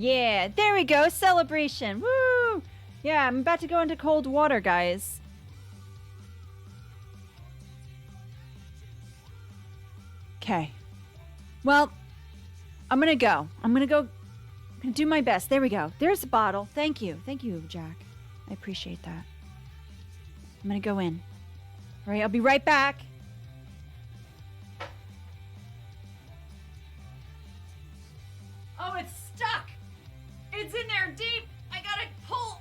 Yeah, there we go. Celebration. Woo! Yeah, I'm about to go into cold water, guys. Okay. Well, I'm gonna go. I'm gonna do my best. There we go. There's the bottle. Thank you. Thank you, Jack. I appreciate that. I'm gonna go in. All right, I'll be right back. Oh, it's stuck. It's in there deep. I gotta pull.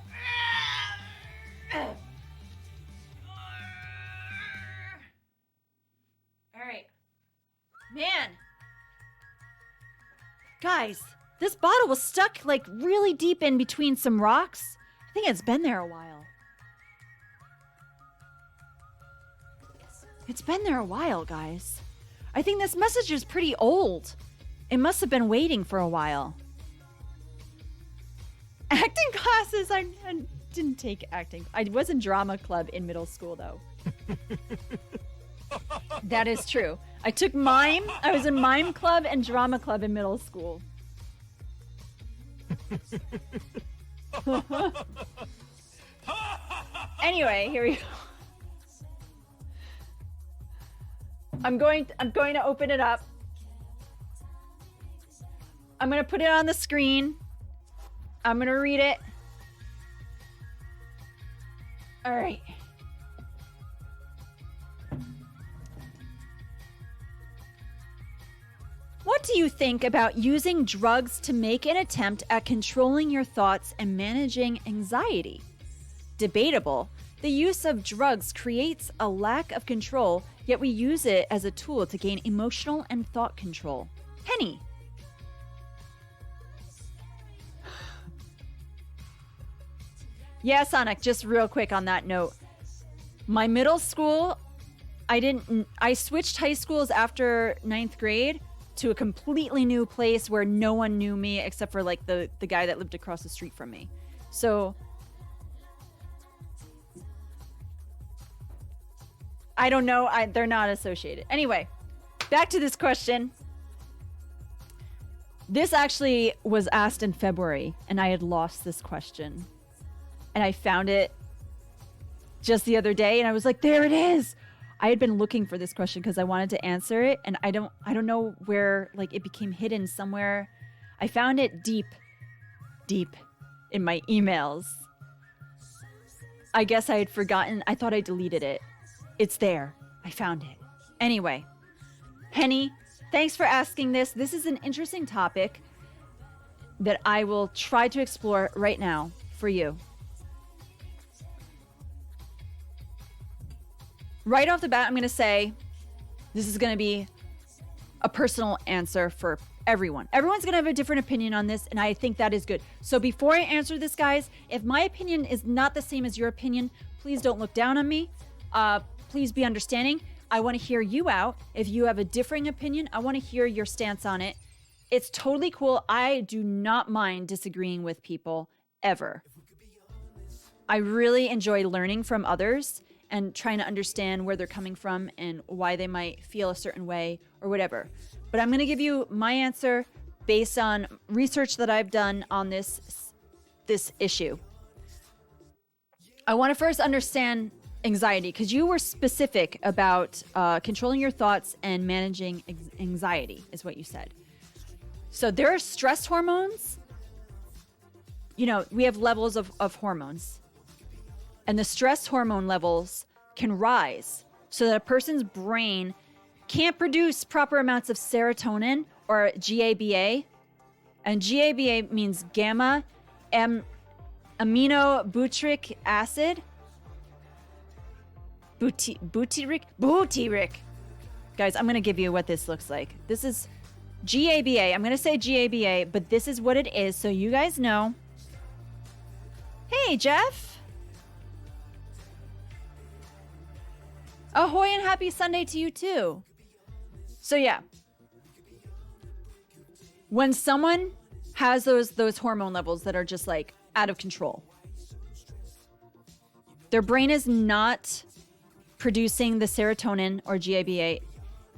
All right. Man. Guys, this bottle was stuck like really deep in between some rocks. I think it's been there a while. It's been there a while, guys. I think this message is pretty old. It must have been waiting for a while. Acting classes. I didn't take acting. I was in drama club in middle school, though. That is true. I took mime. I was in mime club and drama club in middle school. Anyway, here we go. I'm going to open it up. I'm going to put it on the screen. I'm going to read it. All right. What do you think about using drugs to make an attempt at controlling your thoughts and managing anxiety? Debatable. The use of drugs creates a lack of control, yet we use it as a tool to gain emotional and thought control. Henny. Yeah, Sonic, just real quick on that note. My middle school, I switched high schools after 9th grade to a completely new place where no one knew me except for like the guy that lived across the street from me. So I don't know. They're not associated. Anyway, back to this question. This actually was asked in February, and I had lost this question. And I found it just the other day, and I was like, there it is. I had been looking for this question because I wanted to answer it, and I don't know where, like, it became hidden somewhere. I found it deep in my emails. I guess I had forgotten. I thought I deleted it. It's there. I found it. Anyway, Henny, thanks for asking this. This is an interesting topic that I will try to explore right now for you. Right off the bat, I'm going to say this is going to be a personal answer for everyone. Everyone's going to have a different opinion on this, and I think that is good. So before I answer this, guys, if my opinion is not the same as your opinion, please don't look down on me. Please be understanding. I want to hear you out. If you have a differing opinion, I want to hear your stance on it. It's totally cool. I do not mind disagreeing with people ever. I really enjoy learning from others and trying to understand where they're coming from and why they might feel a certain way or whatever. But I'm going to give you my answer based on research that I've done on this issue. I want to first understand anxiety, because you were specific about controlling your thoughts and managing anxiety is what you said. So there are stress hormones. You know, we have levels of hormones, and the stress hormone levels can rise so that a person's brain can't produce proper amounts of serotonin or GABA. And GABA means gamma aminobutyric acid. Butyric. Guys, I'm going to give you what this looks like. This is GABA. I'm going to say GABA, but this is what it is, so you guys know. Hey, Jeff. Ahoy and happy Sunday to you, too. So, yeah. When someone has those hormone levels that are just, like, out of control, their brain is not producing the serotonin or GABA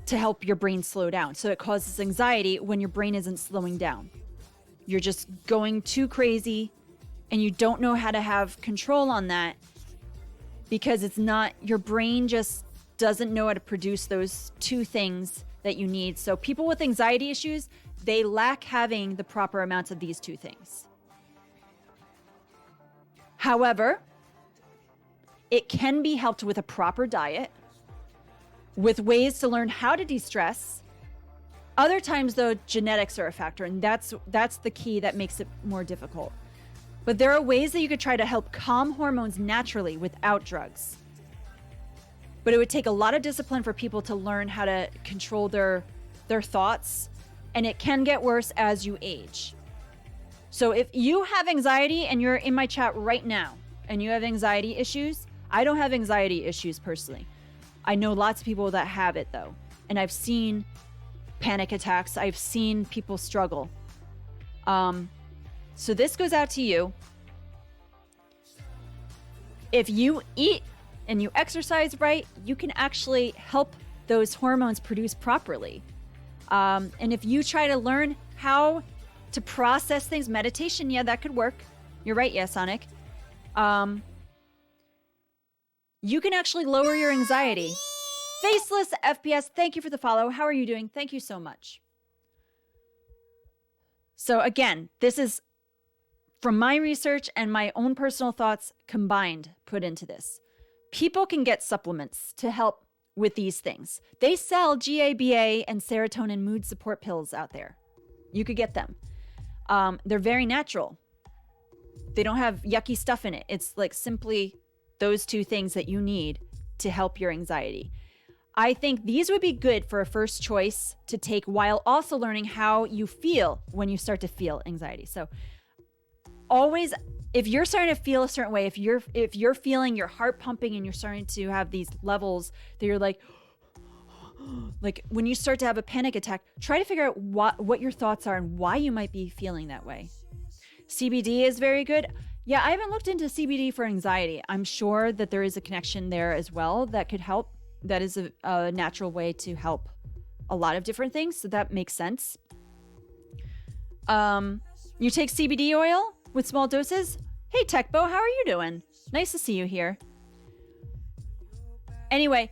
to help your brain slow down. So it causes anxiety when your brain isn't slowing down. you're just going too crazy and you don't know how to have control on that because it's not, your brain just doesn't know how to produce those two things that you need. So people with anxiety issues, they lack having the proper amounts of these two things. However, it can be helped with a proper diet, with ways to learn how to de-stress. Other times, though, genetics are a factor, and that's the key that makes it more difficult. But there are ways that you could try to help calm hormones naturally without drugs. But it would take a lot of discipline for people to learn how to control their thoughts, and it can get worse as you age. So if you have anxiety and you're in my chat right now and you have anxiety issues, I don't have anxiety issues personally. I know lots of people that have it though. And I've seen panic attacks. I've seen people struggle. So this goes out to you. If you eat and you exercise right, you can actually help those hormones produce properly. And if you try to learn how to process things, meditation, yeah, that could work. You're right, yeah, Sonic. You can actually lower your anxiety. Faceless FPS, thank you for the follow. How are you doing? Thank you so much. So again, this is from my research and my own personal thoughts combined put into this. People can get supplements to help with these things. They sell GABA and serotonin mood support pills out there. You could get them. They're very natural. They don't have yucky stuff in it. It's like simply those two things that you need to help your anxiety. I think these would be good for a first choice to take while also learning how you feel when you start to feel anxiety. So always, if you're starting to feel a certain way, if you're feeling your heart pumping and you're starting to have these levels that you're like when you start to have a panic attack, try to figure out what your thoughts are and why you might be feeling that way. CBD is very good. Yeah, I haven't looked into CBD for anxiety. I'm sure that there is a connection there as well that could help. That is a natural way to help a lot of different things. So that makes sense. You take CBD oil with small doses. Hey, Techbo, how are you doing? Nice to see you here. Anyway,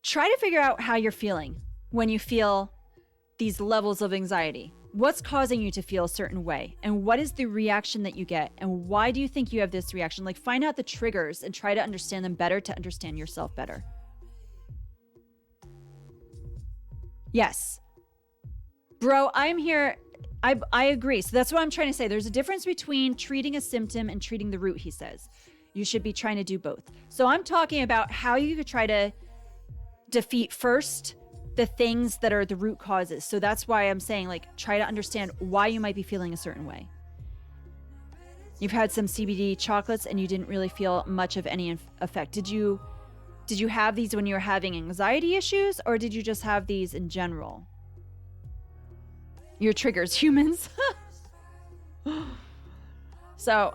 try to figure out how you're feeling when you feel these levels of anxiety. What's causing you to feel a certain way? And what is the reaction that you get? And why do you think you have this reaction? Like, find out the triggers and try to understand them better to understand yourself better. Yes. Bro, I'm here. I agree. So that's what I'm trying to say. There's a difference between treating a symptom and treating the root, he says. You should be trying to do both. So I'm talking about how you could try to defeat first the things that are the root causes. So that's why I'm saying, like, try to understand why you might be feeling a certain way. You've had some CBD chocolates and you didn't really feel much of any effect. Did you have these when you were having anxiety issues, or did you just have these in general? Your triggers, humans. So,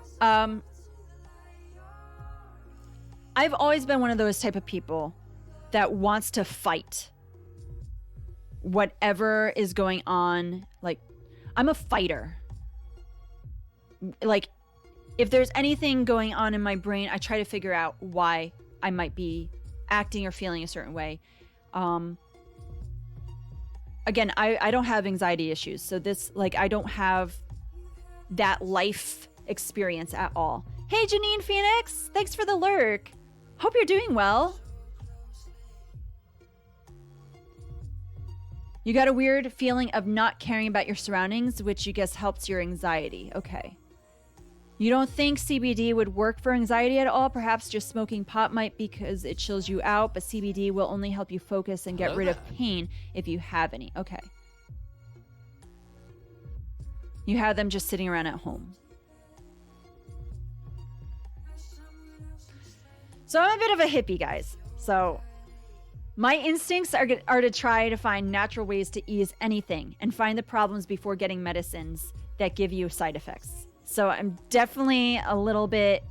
I've always been one of those type of people that wants to fight whatever is going on. Like, I'm a fighter. Like, if there's anything going on in my brain, I try to figure out why I might be acting or feeling a certain way. Again, I don't have anxiety issues. So this, like, I don't have that life experience at all. Hey, Janine Phoenix, thanks for the lurk. Hope you're doing well. You got a weird feeling of not caring about your surroundings, which you guess helps your anxiety. Okay. You don't think CBD would work for anxiety at all? Perhaps just smoking pot might, because it chills you out, but CBD will only help you focus and get rid of pain if you have any. Okay. You have them just sitting around at home. So I'm a bit of a hippie, guys. So my instincts are to try to find natural ways to ease anything and find the problems before getting medicines that give you side effects. So I'm definitely a little bit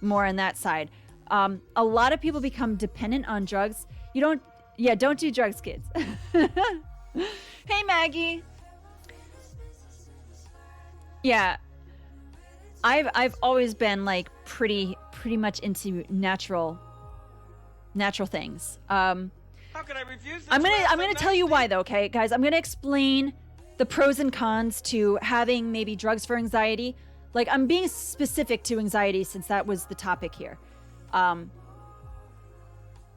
more on that side. A lot of people become dependent on drugs. Don't do drugs, kids. Hey, Maggie. Yeah. I've always been like pretty much into natural things. How can I refuse this? I'm gonna tell you why though, okay, guys. I'm gonna explain the pros and cons to having maybe drugs for anxiety. Like, I'm being specific to anxiety since that was the topic here. A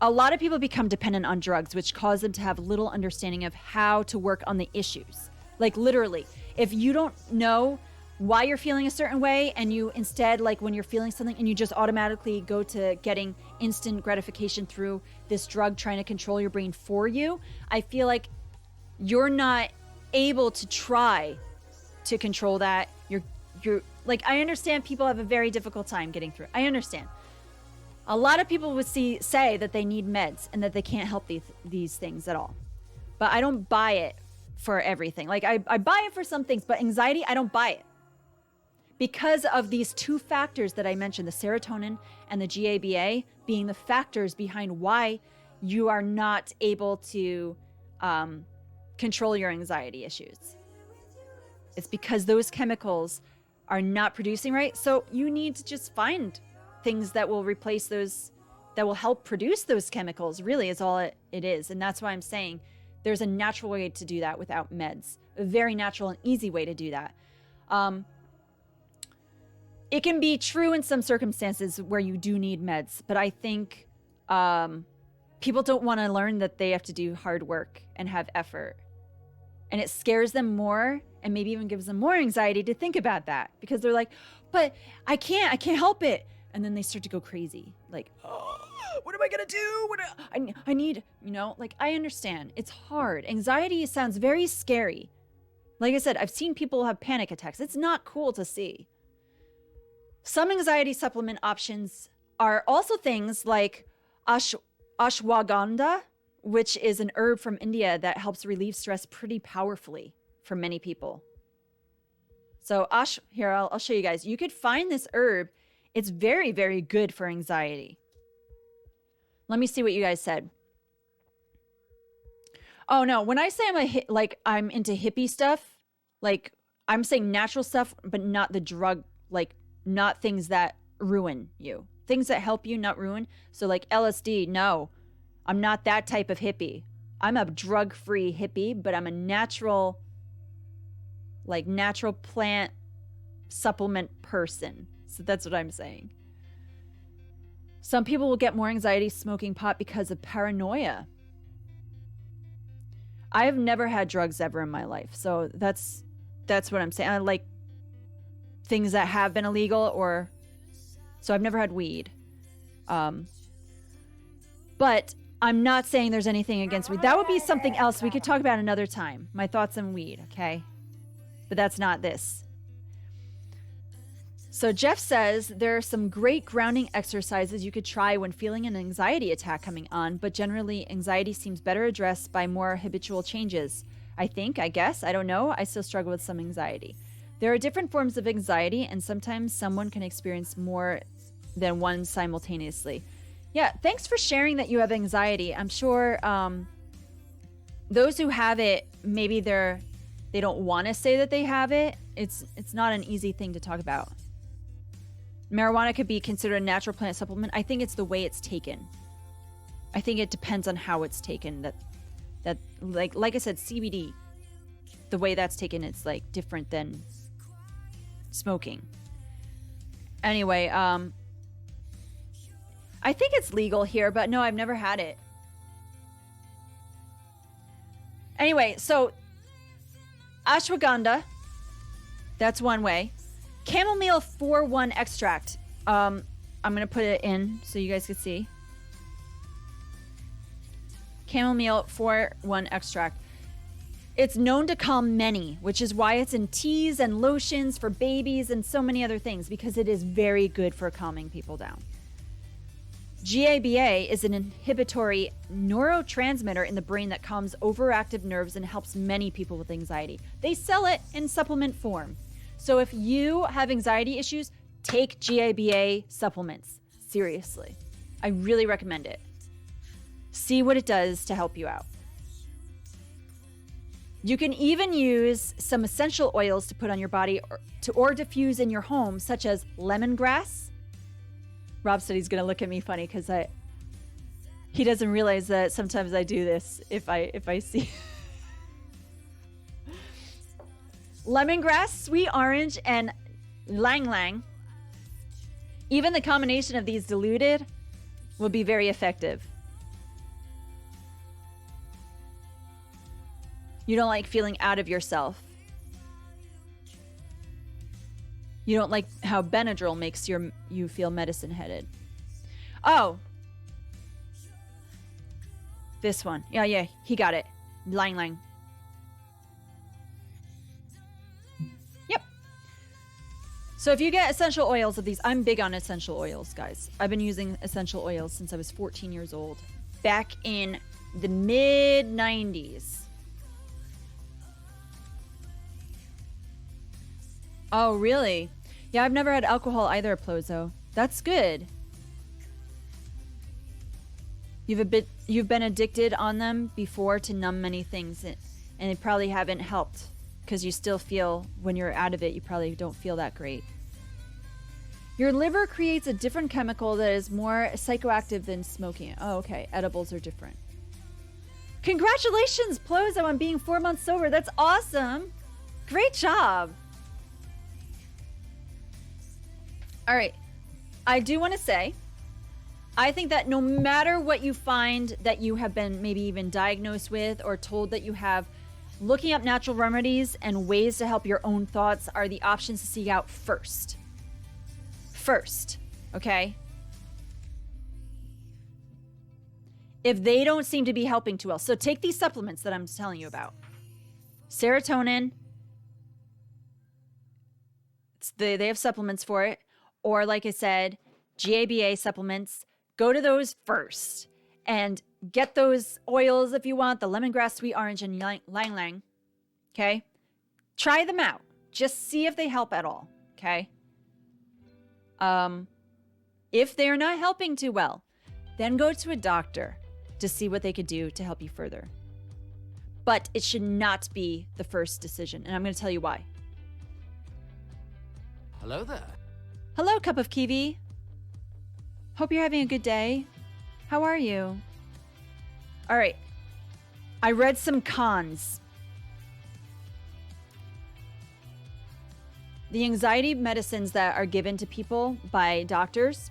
lot of people become dependent on drugs, which cause them to have little understanding of how to work on the issues. Like, literally, if you don't know why you're feeling a certain way, and you instead, like, when you're feeling something and you just automatically go to getting instant gratification through this drug trying to control your brain for you, I feel like you're not able to try to control that. You're like, I understand people have a very difficult time getting through. I understand. A lot of people would say that they need meds and that they can't help these things at all. But I don't buy it for everything. Like, I buy it for some things, but anxiety, I don't buy it. Because of these two factors that I mentioned, the serotonin and the GABA being the factors behind why you are not able to control your anxiety issues. It's because those chemicals are not producing right. So you need to just find things that will replace those, that will help produce those chemicals, really, is all it is. And that's why I'm saying there's a natural way to do that without meds. A very natural and easy way to do that. It can be true in some circumstances where you do need meds, but I think people don't want to learn that they have to do hard work and have effort. And it scares them more, and maybe even gives them more anxiety to think about that, because they're like, but I can't help it. And then they start to go crazy. Like, oh, what am I going to do? I need, like, I understand. It's hard. Anxiety sounds very scary. Like I said, I've seen people have panic attacks. It's not cool to see. Some anxiety supplement options are also things like ashwagandha, which is an herb from India that helps relieve stress pretty powerfully for many people. So here, I'll show you guys. You could find this herb. It's very, very good for anxiety. Let me see what you guys said. Oh no, when I say I'm into hippie stuff, like, I'm saying natural stuff, but not the drug, like, not things that ruin you. Things that help you, not ruin. So like LSD, no. I'm not that type of hippie. I'm a drug-free hippie, but I'm a natural plant supplement person. So that's what I'm saying. Some people will get more anxiety smoking pot because of paranoia. I have never had drugs ever in my life. So that's what I'm saying. I like things that have been illegal, so I've never had weed. But I'm not saying there's anything against weed. That would be something else we could talk about another time. My thoughts on weed, okay? But that's not this. So Jeff says there are some great grounding exercises you could try when feeling an anxiety attack coming on, but generally anxiety seems better addressed by more habitual changes. I guess, I don't know. I still struggle with some anxiety. There are different forms of anxiety, and sometimes someone can experience more than one simultaneously. Yeah, thanks for sharing that you have anxiety. I'm sure those who have it, maybe they don't want to say that they have it. It's not an easy thing to talk about. Marijuana could be considered a natural plant supplement. I think it's the way it's taken. I think it depends on how it's taken. That like I said, CBD, the way that's taken, it's like different than smoking. Anyway, I think it's legal here, but no, I've never had it. Anyway, so ashwagandha, that's one way. Chamomile 4-1 extract. I'm going to put it in so you guys can see. Chamomile 4-1 extract. It's known to calm many, which is why it's in teas and lotions for babies and so many other things, because it is very good for calming people down. GABA is an inhibitory neurotransmitter in the brain that calms overactive nerves and helps many people with anxiety. They sell it in supplement form. So if you have anxiety issues, take GABA supplements. Seriously. I really recommend it. See what it does to help you out. You can even use some essential oils to put on your body or diffuse in your home, such as lemongrass. Rob said he's going to look at me funny because he doesn't realize that sometimes I do this if I see lemongrass, sweet orange, and lang lang. Even the combination of these diluted will be very effective. You don't like feeling out of yourself. You don't like how Benadryl makes you feel medicine-headed. Oh. This one. Yeah, he got it. Lang lang. Yep. So if you get essential oils of these, I'm big on essential oils, guys. I've been using essential oils since I was 14 years old. Back in the mid-90s. Oh, really? Yeah, I've never had alcohol either, Plozo. That's good. You've been addicted on them before to numb many things, and they probably haven't helped because you still feel, when you're out of it, you probably don't feel that great. Your liver creates a different chemical that is more psychoactive than smoking. Oh, okay. Edibles are different. Congratulations, Plozo, on being 4 months sober. That's awesome. Great job. All right. I do want to say, I think that no matter what you find that you have been maybe even diagnosed with or told that you have, looking up natural remedies and ways to help your own thoughts are the options to seek out first. First, okay? If they don't seem to be helping too well. So take these supplements that I'm telling you about. Serotonin. They have supplements for it. Or like I said, GABA supplements. Go to those first and get those oils if you want, the lemongrass, sweet orange, and lang lang. Okay? Try them out. Just see if they help at all. Okay? If they're not helping too well, then go to a doctor to see what they could do to help you further. But it should not be the first decision, and I'm going to tell you why. Hello there. Hello, Cup of Kiwi. Hope you're having a good day. How are you? All right. I read some cons. The anxiety medicines that are given to people by doctors,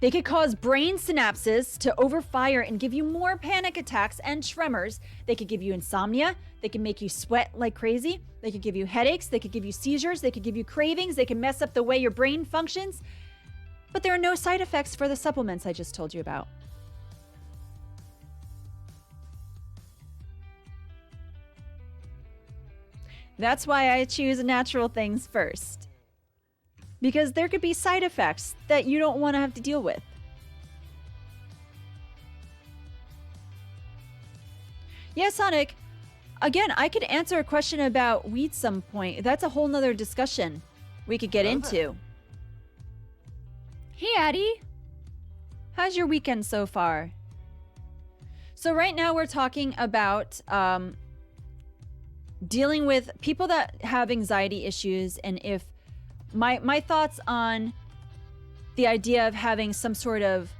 they could cause brain synapses to overfire and give you more panic attacks and tremors. They could give you insomnia. They can make you sweat like crazy. They could give you headaches. They could give you seizures. They could give you cravings. They can mess up the way your brain functions. But there are no side effects for the supplements I just told you about. That's why I choose natural things first. Because there could be side effects that you don't want to have to deal with. Yeah, Sonic. Again, I could answer a question about weed some point. That's a whole nother discussion we could get into. Hey, Addie. How's your weekend so far? So right now we're talking about dealing with people that have anxiety issues, and if my thoughts on the idea of having some sort of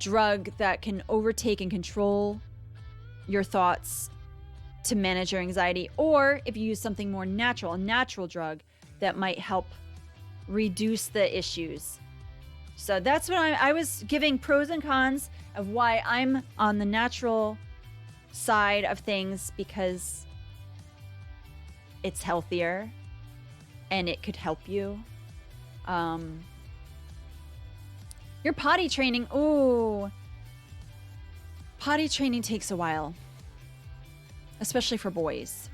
drug that can overtake and control your thoughts to manage your anxiety, or if you use something more natural, a natural drug that might help reduce the issues. So that's what I was giving pros and cons of why I'm on the natural side of things, because it's healthier and it could help you. Your potty training, ooh. Potty training takes a while, especially for boys.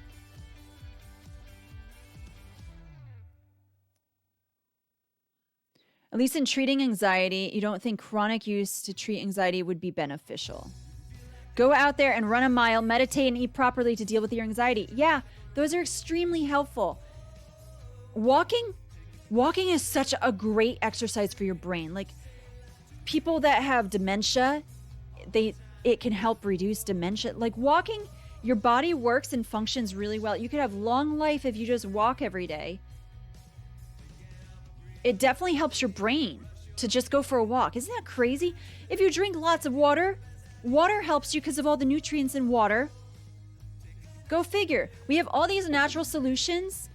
At least in treating anxiety, you don't think chronic use to treat anxiety would be beneficial. Go out there and run a mile, meditate, and eat properly to deal with your anxiety. Yeah, those are extremely helpful. Walking is such a great exercise for your brain. Like, people that have dementia, it can help reduce dementia. Like, walking Your body works and functions really well. You could have long life if you just walk every day. It definitely helps your brain to just go for a walk. Isn't that crazy? If you drink lots of water, water helps you because of all the nutrients in water. Go figure. We have all these natural solutions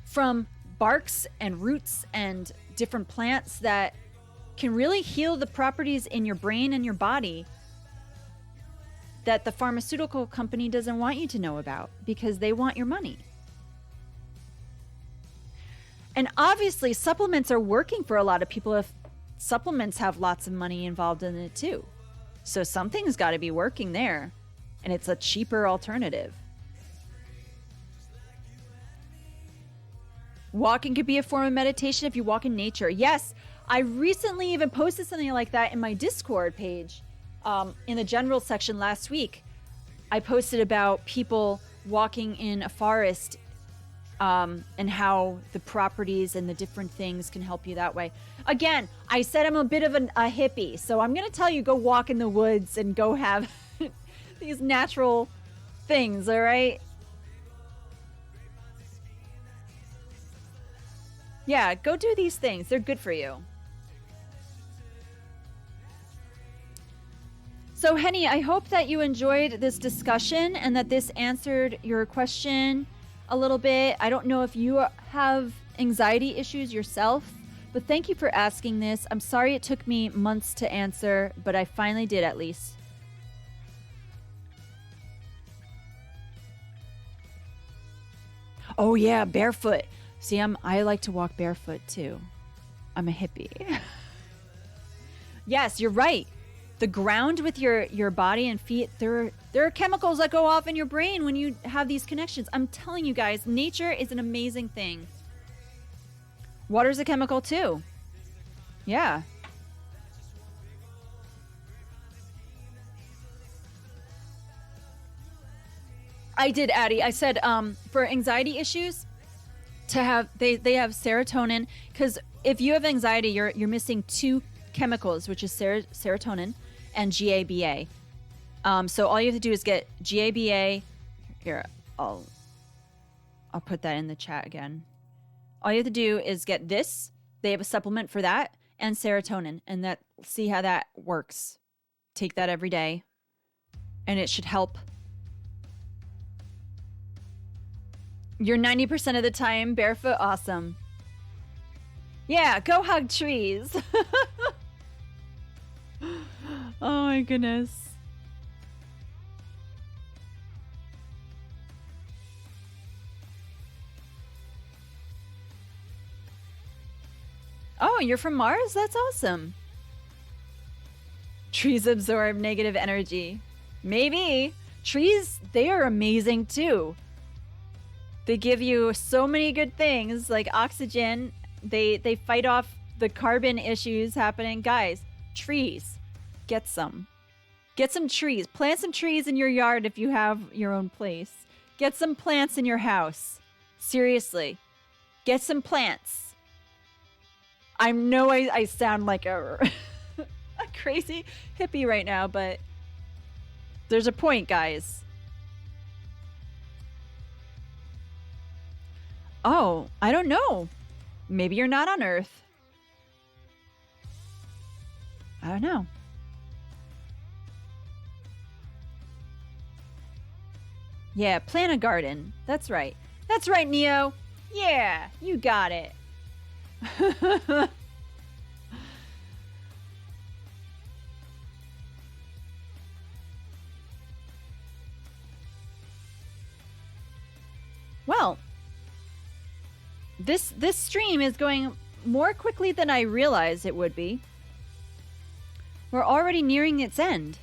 from barks and roots and different plants that can really heal the properties in your brain and your body that the pharmaceutical company doesn't want you to know about because they want your money. And obviously, supplements are working for a lot of people if supplements have lots of money involved in it too. So something's got to be working there, and it's a cheaper alternative. Walking could be a form of meditation if you walk in nature. Yes, I recently even posted something like that in my Discord page. In the general section last week, I posted about people walking in a forest and how the properties and the different things can help you that way. Again, I said I'm a bit of a hippie, so I'm going to tell you go walk in the woods and go have these natural things, all right? Yeah, go do these things. They're good for you. So, Henny, I hope that you enjoyed this discussion and that this answered your question a little bit. I don't know if you have anxiety issues yourself, but thank you for asking this. I'm sorry it took me months to answer, but I finally did at least. Oh, yeah, barefoot. See, I like to walk barefoot too. I'm a hippie. Yes, you're right. The ground with your body and feet, there are chemicals that go off in your brain when you have these connections. I'm telling you guys, nature is an amazing thing. Water's a chemical too. Yeah. I did, Addie. I said for anxiety issues, to have they have serotonin, because if you have anxiety, you're missing two chemicals, which is serotonin and GABA. So all you have to do is get GABA. Here, I'll put that in the chat again. All you have to do is get this. They have a supplement for that and serotonin, and that see how that works. Take that every day, and it should help. You're 90% of the time barefoot. Awesome. Yeah, go hug trees. Oh my goodness. Oh, you're from Mars? That's awesome. Trees absorb negative energy. Maybe. Trees, they are amazing too. They give you so many good things like oxygen. They fight off the carbon issues happening. Guys, trees. Get some. Get some trees. Plant some trees in your yard if you have your own place. Get some plants in your house. Seriously. Get some plants. I know I sound like a crazy hippie right now, but there's a point, guys. Oh, I don't know. Maybe you're not on Earth. I don't know. Yeah, plant a garden. That's right. That's right, Neo. Yeah, you got it. Well, this stream is going more quickly than I realized it would be. We're already nearing its end.